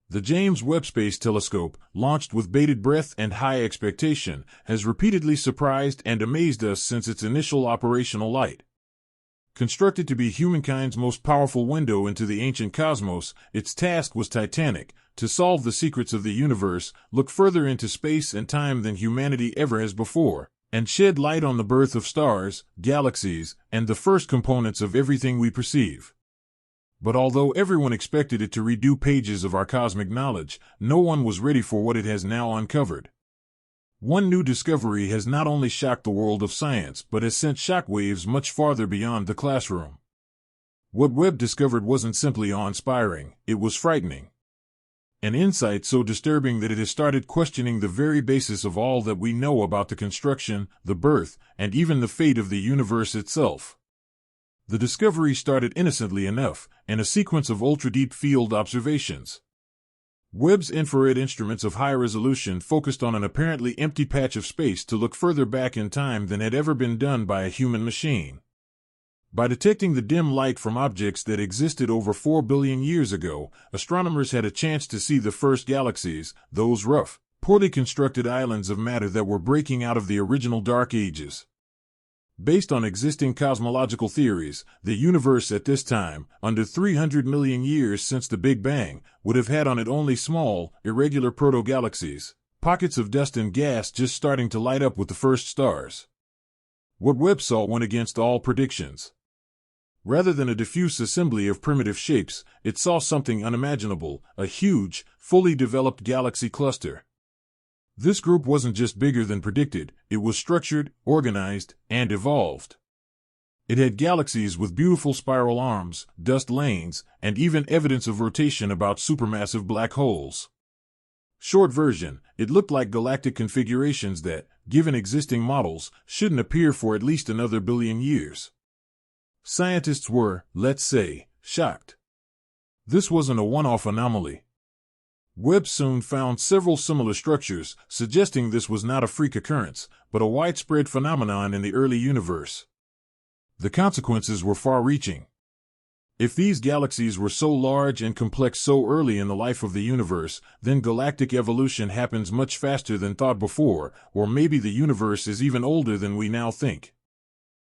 The James Webb Space Telescope, launched with bated breath and high expectation, has repeatedly surprised and amazed us since its initial operational light. Constructed to be humankind's most powerful window into the ancient cosmos, its task was titanic: to solve the secrets of the universe, look further into space and time than humanity ever has before, and shed light on the birth of stars, galaxies, and the first components of everything we perceive. But although everyone expected it to redo pages of our cosmic knowledge, no one was ready for what it has now uncovered. One new discovery has not only shocked the world of science, but has sent shockwaves much farther beyond the classroom. What Webb discovered wasn't simply awe-inspiring, it was frightening. An insight so disturbing that it has started questioning the very basis of all that we know about the construction, the birth, and even the fate of the universe itself. The discovery started innocently enough, in a sequence of ultra-deep field observations. Webb's infrared instruments of high resolution focused on an apparently empty patch of space to look further back in time than had ever been done by a human machine. By detecting the dim light from objects that existed over 4 billion years ago, astronomers had a chance to see the first galaxies, those rough, poorly constructed islands of matter that were breaking out of the original Dark Ages. Based on existing cosmological theories, the universe at this time, under 300 million years since the Big Bang, would have had on it only small, irregular proto-galaxies, pockets of dust and gas just starting to light up with the first stars. What Webb saw went against all predictions. Rather than a diffuse assembly of primitive shapes, it saw something unimaginable: a huge, fully developed galaxy cluster. This group wasn't just bigger than predicted, it was structured, organized, and evolved. It had galaxies with beautiful spiral arms, dust lanes, and even evidence of rotation about supermassive black holes. Short version, it looked like galactic configurations that, given existing models, shouldn't appear for at least another billion years. Scientists were, let's say, shocked. This wasn't a one-off anomaly. Webb soon found several similar structures, suggesting this was not a freak occurrence, but a widespread phenomenon in the early universe. The consequences were far-reaching. If these galaxies were so large and complex so early in the life of the universe, then galactic evolution happens much faster than thought before, or maybe the universe is even older than we now think.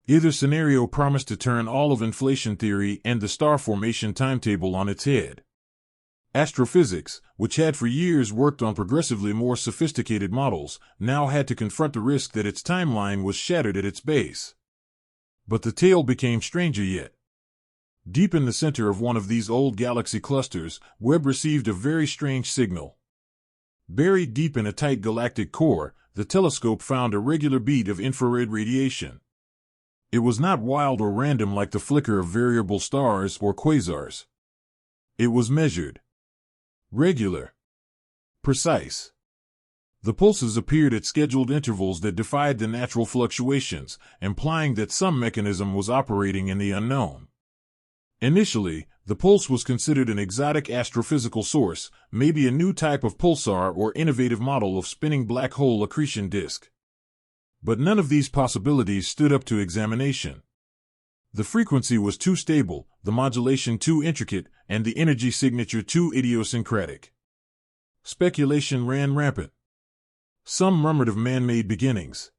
Either scenario promised to turn all of inflation theory and the star formation timetable on its head. Astrophysics, which had for years worked on progressively more sophisticated models, now had to confront the risk that its timeline was shattered at its base. But the tale became stranger yet. Deep in the center of one of these old galaxy clusters, Webb received a very strange signal. Buried deep in a tight galactic core, the telescope found a regular beat of infrared radiation. It was not wild or random like the flicker of variable stars or quasars. It was measured. Regular. Precise. The pulses appeared at scheduled intervals that defied the natural fluctuations, implying that some mechanism was operating in the unknown. Initially, the pulse was considered an exotic astrophysical source, maybe a new type of pulsar or innovative model of spinning black hole accretion disk. But none of these possibilities stood up to examination. The frequency was too stable, the modulation too intricate, and the energy signature too idiosyncratic. Speculation ran rampant. Some murmured of man-made beginnings.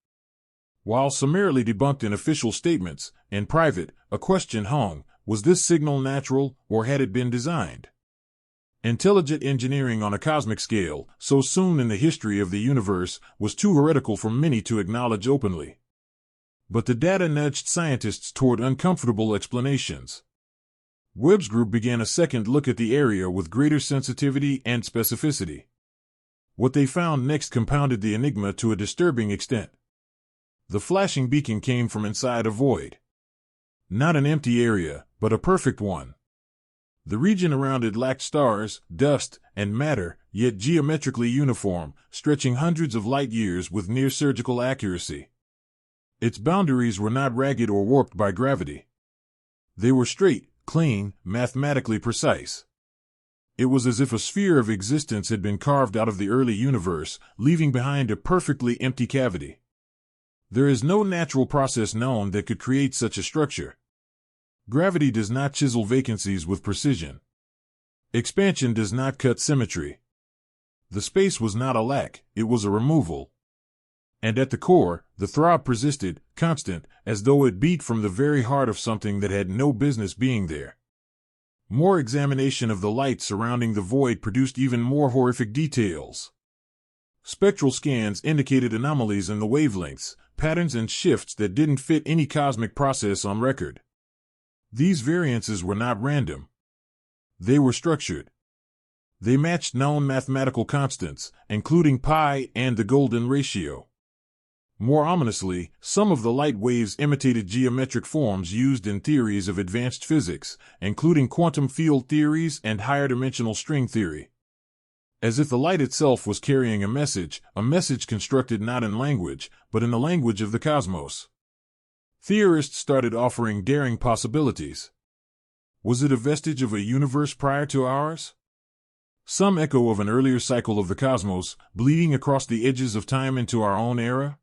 While summarily debunked in official statements, in private, a question hung: was this signal natural, or had it been designed? Intelligent engineering on a cosmic scale, so soon in the history of the universe, was too heretical for many to acknowledge openly. But the data nudged scientists toward uncomfortable explanations. Webb's group began a second look at the area with greater sensitivity and specificity. What they found next compounded the enigma to a disturbing extent. The flashing beacon came from inside a void. Not an empty area, but a perfect one. The region around it lacked stars, dust, and matter, yet geometrically uniform, stretching hundreds of light years with near-surgical accuracy. Its boundaries were not ragged or warped by gravity. They were straight, clean, mathematically precise. It was as if a sphere of existence had been carved out of the early universe, leaving behind a perfectly empty cavity. There is no natural process known that could create such a structure. Gravity does not chisel vacancies with precision. Expansion does not cut symmetry. The space was not a lack, it was a removal. And at the core, the throb persisted, constant, as though it beat from the very heart of something that had no business being there. More examination of the light surrounding the void produced even more horrific details. Spectral scans indicated anomalies in the wavelengths, patterns and shifts that didn't fit any cosmic process on record. These variances were not random. They were structured. They matched known mathematical constants, including pi and the golden ratio. More ominously, some of the light waves imitated geometric forms used in theories of advanced physics, including quantum field theories and higher-dimensional string theory. As if the light itself was carrying a message constructed not in language, but in the language of the cosmos. Theorists started offering daring possibilities. Was it a vestige of a universe prior to ours? Some echo of an earlier cycle of the cosmos, bleeding across the edges of time into our own era?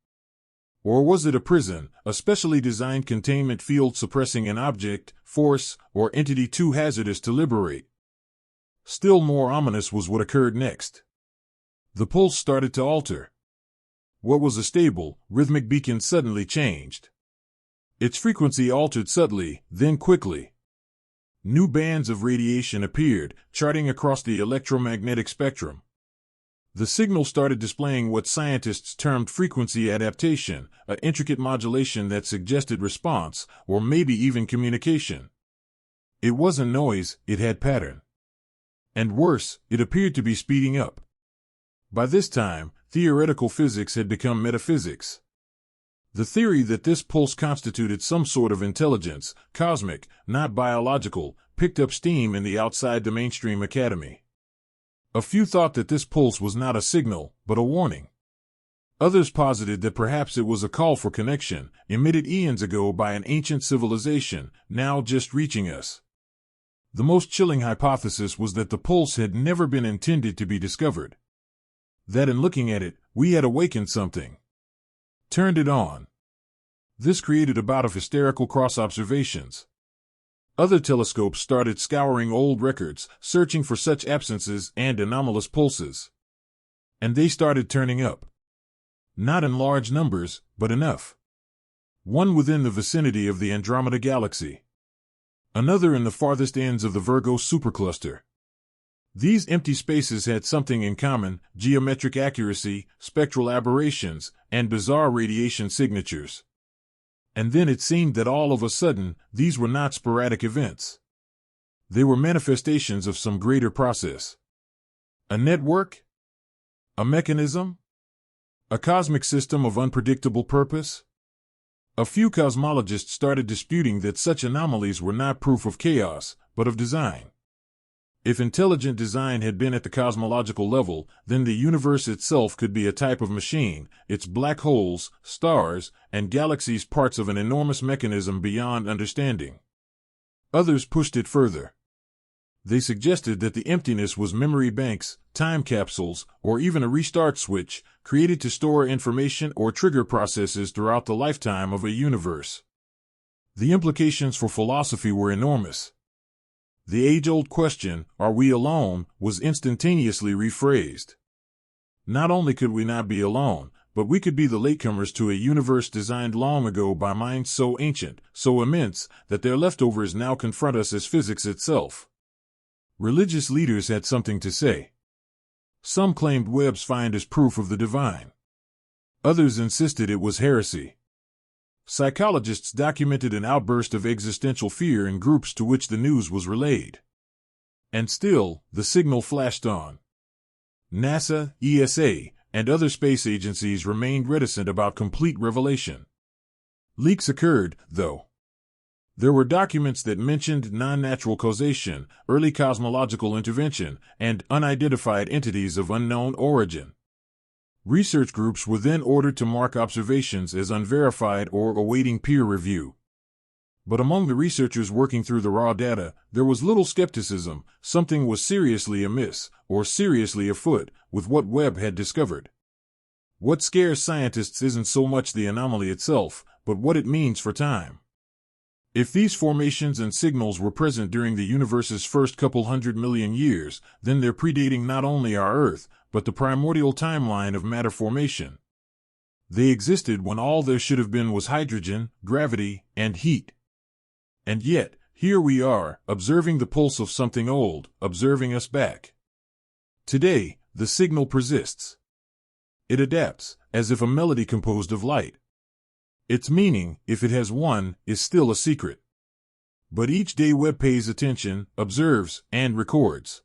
Or was it a prison, a specially designed containment field suppressing an object, force, or entity too hazardous to liberate? Still more ominous was what occurred next. The pulse started to alter. What was a stable, rhythmic beacon suddenly changed. Its frequency altered subtly, then quickly. New bands of radiation appeared, charting across the electromagnetic spectrum. The signal started displaying what scientists termed frequency adaptation, an intricate modulation that suggested response, or maybe even communication. It wasn't noise, it had pattern. And worse, it appeared to be speeding up. By this time, theoretical physics had become metaphysics. The theory that this pulse constituted some sort of intelligence, cosmic, not biological, picked up steam in the outside the mainstream academy. A few thought that this pulse was not a signal, but a warning. Others posited that perhaps it was a call for connection, emitted eons ago by an ancient civilization, now just reaching us. The most chilling hypothesis was that the pulse had never been intended to be discovered. That in looking at it, we had awakened something. Turned it on. This created a bout of hysterical cross-observations. Other telescopes started scouring old records, searching for such absences and anomalous pulses. And they started turning up. Not in large numbers, but enough. One within the vicinity of the Andromeda Galaxy. Another in the farthest ends of the Virgo supercluster. These empty spaces had something in common: geometric accuracy, spectral aberrations, and bizarre radiation signatures. And then it seemed that all of a sudden, these were not sporadic events. They were manifestations of some greater process. A network? A mechanism? A cosmic system of unpredictable purpose? A few cosmologists started disputing that such anomalies were not proof of chaos, but of design. If intelligent design had been at the cosmological level, then the universe itself could be a type of machine, its black holes, stars, and galaxies parts of an enormous mechanism beyond understanding. Others pushed it further. They suggested that the emptiness was memory banks, time capsules, or even a restart switch, created to store information or trigger processes throughout the lifetime of a universe. The implications for philosophy were enormous. The age-old question, "Are we alone?" was instantaneously rephrased. Not only could we not be alone, but we could be the latecomers to a universe designed long ago by minds so ancient, so immense, that their leftovers now confront us as physics itself. Religious leaders had something to say. Some claimed Webb's find as proof of the divine. Others insisted it was heresy. Psychologists documented an outburst of existential fear in groups to which the news was relayed. And still, the signal flashed on. NASA, ESA, and other space agencies remained reticent about complete revelation. Leaks occurred, though. There were documents that mentioned non-natural causation, early cosmological intervention, and unidentified entities of unknown origin. Research groups were then ordered to mark observations as unverified or awaiting peer review. But among the researchers working through the raw data, there was little skepticism. Something was seriously amiss, or seriously afoot, with what Webb had discovered. What scares scientists isn't so much the anomaly itself, but what it means for time. If these formations and signals were present during the universe's first couple 100 million years, then they're predating not only our Earth, but the primordial timeline of matter formation. They existed when all there should have been was hydrogen, gravity, and heat. And yet, here we are, observing the pulse of something old, observing us back. Today, the signal persists. It adapts, as if a melody composed of light. Its meaning, if it has one, is still a secret. But each day Webb pays attention, observes, and records.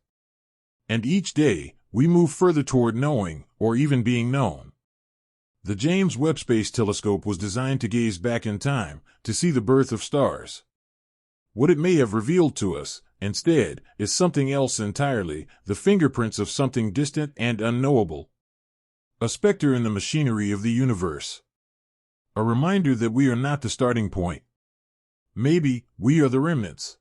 And each day, we move further toward knowing, or even being known. The James Webb Space Telescope was designed to gaze back in time, to see the birth of stars. What it may have revealed to us, instead, is something else entirely, the fingerprints of something distant and unknowable. A specter in the machinery of the universe. A reminder that we are not the starting point. Maybe we are the remnants.